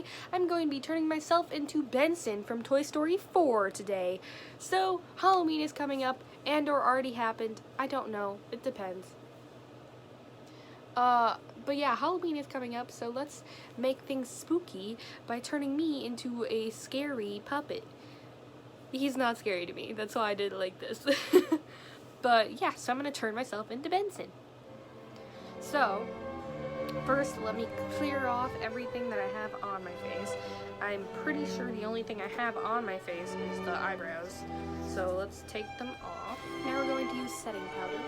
today I'm going to be turning myself into Benson from Toy Story 4 today. So, Halloween is coming up, and or already happened. I don't know. It depends. But yeah, Halloween is coming up, so let's make things spooky by turning me into a scary puppet. He's not scary to me, that's why I did it like this. But yeah, so I'm gonna turn myself into Benson. So, first let me clear off everything that I have on my face. I'm pretty sure the only thing I have on my face is the eyebrows. So let's take them off. Now we're going to use setting powder.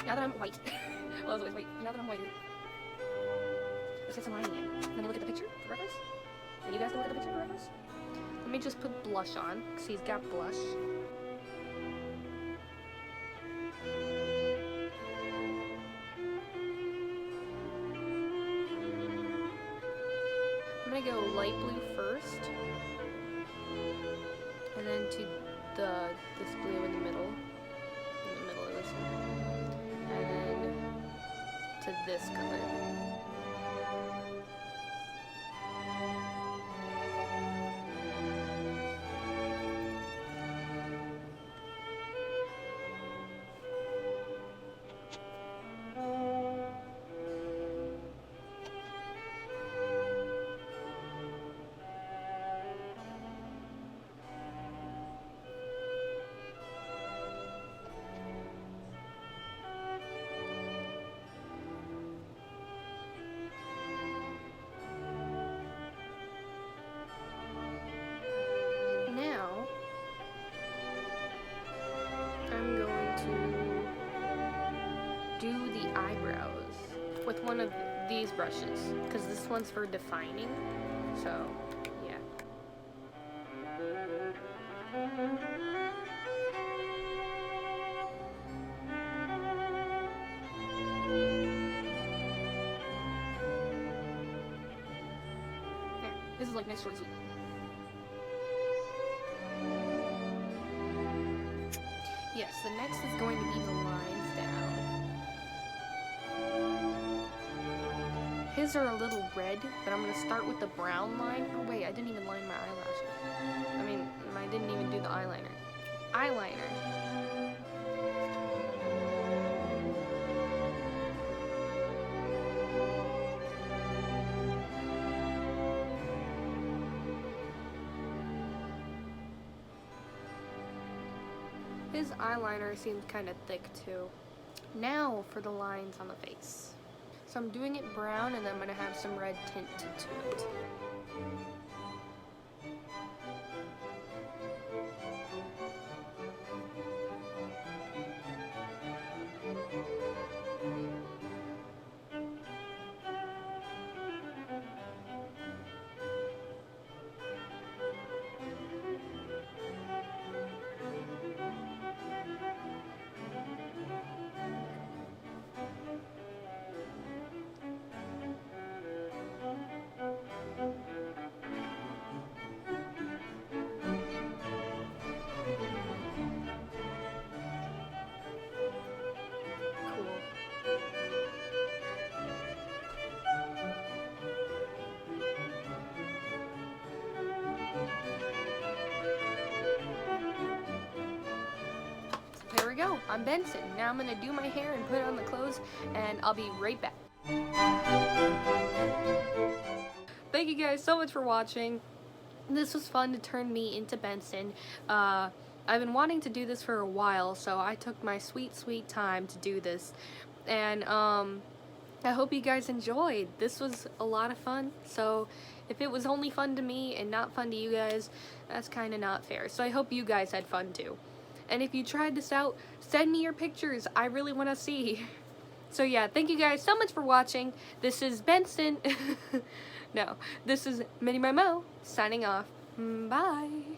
Now that I'm white, well, I was always white. Now that I'm whiter, let's get some lining in. Let me look at the picture for reference. And you guys can look at the picture for reference. Let me just put blush on, because he's got blush. I'm gonna go light blue first, and then to this blue in the middle of this one. And then to this color. Do the eyebrows with one of these brushes, because this one's for defining, so yeah. There, this is like nice short sweet. Yes, the next is going to be the lines down. His are a little red, but I'm going to start with the brown line. Oh wait, I didn't even line my eyelashes. I didn't even do the eyeliner. Eyeliner. His eyeliner seems kind of thick too. Now for the lines on the face. So I'm doing it brown, and then I'm going to have some red tint to it. There we go, I'm Benson. Now I'm gonna do my hair and put on the clothes, and I'll be right back. Thank you guys so much for watching. This was fun to turn me into Benson. I've been wanting to do this for a while, so I took my sweet, sweet time to do this. And, I hope you guys enjoyed. This was a lot of fun, so if it was only fun to me and not fun to you guys, that's kind of not fair. So I hope you guys had fun too. And if you tried this out, send me your pictures. I really want to see. So yeah, thank you guys so much for watching. This is Benson. No, this is Minimymo signing off. Bye.